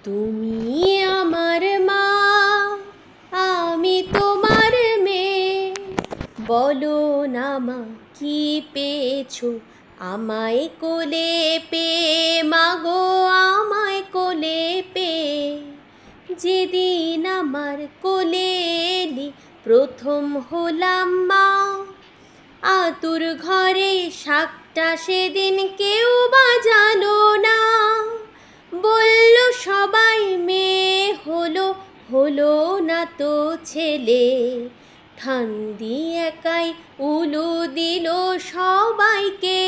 তুমি আমার মা, আমি তোমার মেয়ে। বলো না মা, কি পেয়েছো আমায় কোলে পেয়ে? মাগো আমায় কোলে পেয়ে। যেদিন আমার কোলে এলি প্রথম হলাম মা। আতুর ঘরে শাকটা সেদিন কেউ বাজালো না। বলল সবাই মেয়ে হলো, হলো না তো ছেলে। ঠান্দি একাই উলু দিল সবাইকে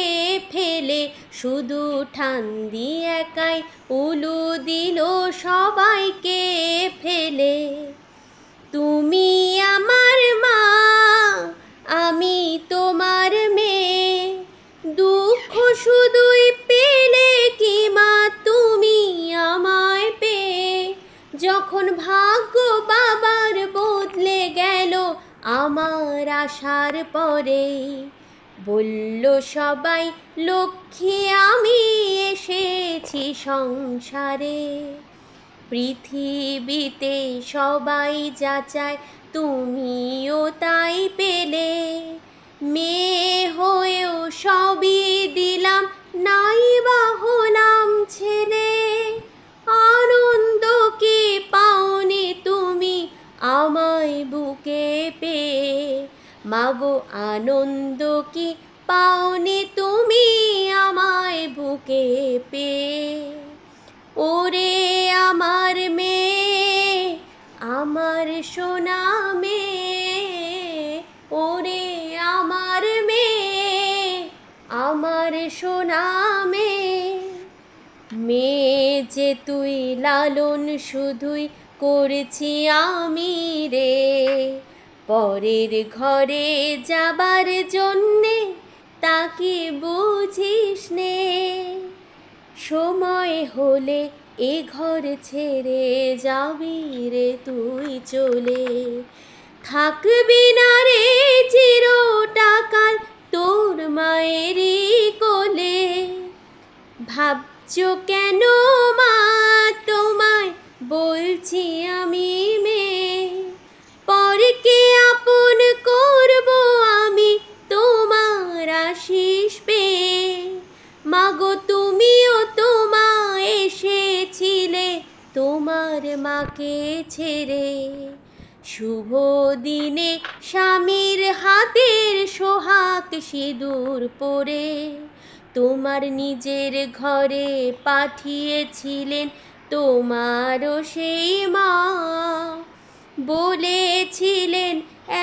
ফেলে। শুধু ঠান্দি একাই উলু দিল সবাইকে ফেলে। তুমি আমার মা, আমি তোমার মেয়ে। দুঃখ শুধুই পেলে কি মা তুমি আমায় পেয়ে? যখন ভাগ্য বাবার বদলে গেল আমার আসার পরে, বলল সবাই লক্ষ্মী আমি এসেছি সংসারে। পৃথিবীতে সবাই যাচায় তুমিও তাই পেলে। মেয়ে হয়েও সবই দিলাম, নাই বা হলাম ছেলে। আনন্দ কি পাওনি তুমি আমায় বুকে পেয়ে? মাগো আনন্দ কি পাওনি তুমি আমায় বুকে পেয়ে? ওরে আমার মেয়ে, আমার সোনা মেয়ে। ওরে আমার মেয়ে, আমার সোনা মেয়ে। মেয়ে যে তুই লালন শুধুই করেছি আমি রে। পরের ঘরে যাবার জন্যে তাকে বুঝিস নে। সময় হলে এ ঘর ছেড়ে যাবি রে তুই চলে। থাকবি না রে চিরটাকাল তোর মায়েরই কোলে। ভাবছো কেন মা তোমায় বলছি আমি মেয়ে? পরকে আপন করব আমি তোমার আশিস পেয়ে। মাগো তুমিও তোমা এসেছিলে তোমার মাকে ছেড়ে। শুভ দিনে স্বামীর হাতের সোহাগ সিঁদুর পরে তোমার নিজের ঘরে পাঠিয়েছিলেন তোমারও সেই মা। বলেছিলেন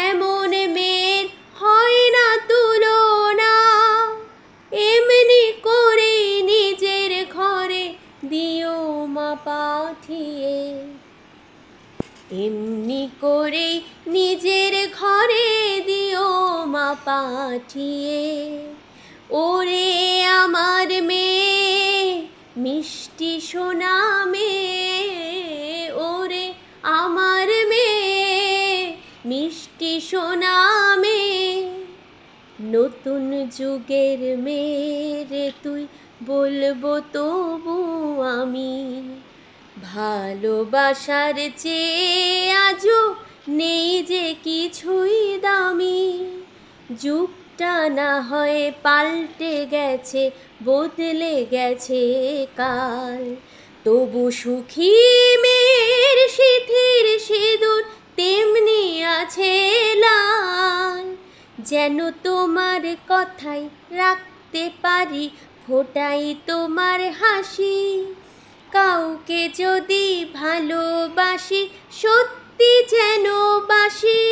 এমন মেয়ের হয় না তুলনা। এমনি করে নিজের ঘরে দিও মা পাঠিয়ে। এমনি করে নিজের ঘরে দিও মা পাঠিয়ে। ওরে আমার মেয়ে, মিষ্টি সোনা মেয়ে। ওরে আমার মেয়ে, মিষ্টি সোনা মেয়ে। নতুন যুগের মেয়ে তুই বলবো তবু আমি। ভালোবাসার চেয়ে আজও নেই যে কিছুই দামি। যুগটা না হয় পাল্টে গেছে, বদলে গেছে কাল। তবু সুখী মেয়ের সিঁথির সিঁদুর তেমনি আছে লাল। যেন তোমার কথাই রাখতে পারি, ফোটাই তোমার হাসি। কাউকে যদি ভালোবাসি সত্যি যেন বাসি।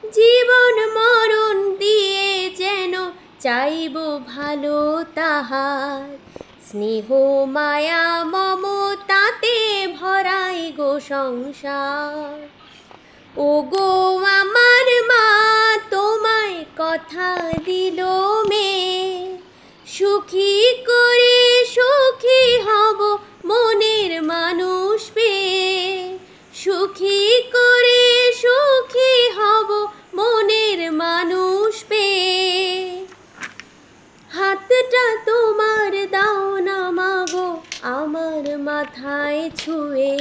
জীবন মরণ দিয়ে যেন চাইব ভালো তাহার। স্নেহ মায়া মমতাতে ভরাই গো সংসার। ও গো আমার মা তোমায় কথা দিল মেয়ে। সুখী করে সুখী হব মনের মানুষ পেয়ে। সুখী করে সুখী হব মনের মানুষ পেয়ে। হাতটা তোমার দাও না মাগো আমার মা। মাথায় ছুঁয়ে,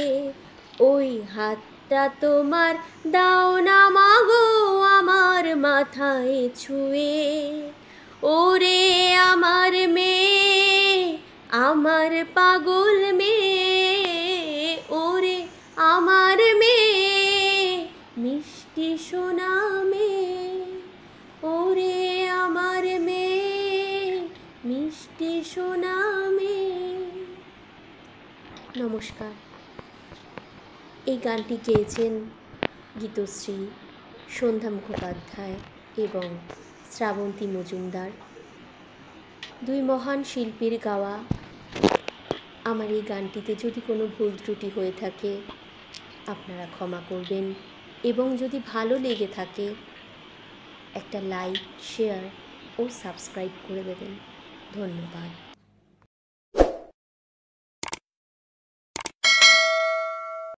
ওই হাতটা তোমার দাও না মাগো আমার মাথায় ছুঁয়ে। ওরে আমার মেয়ে, আমার পাগল মেয়ে, ওরে আমার মেয়ে, মিষ্টি সোনা মেয়ে, ওরে আমার মেয়ে, মিষ্টি সোনা মেয়ে। নমস্কার। এই গানটি গেয়েছেন গীতশ্রী সন্ধ্যা মুখোপাধ্যায় এবং শ্রাবন্তী মজুমদার, দুই মহান শিল্পীর গাওয়া। আমার এই গানটিতে যদি কোনো ভুল ত্রুটি হয়ে থাকে আপনারা ক্ষমা করবেন, এবং যদি ভালো লেগে থাকে একটা লাইক, শেয়ার ও সাবস্ক্রাইব করে দেবেন। ধন্যবাদ।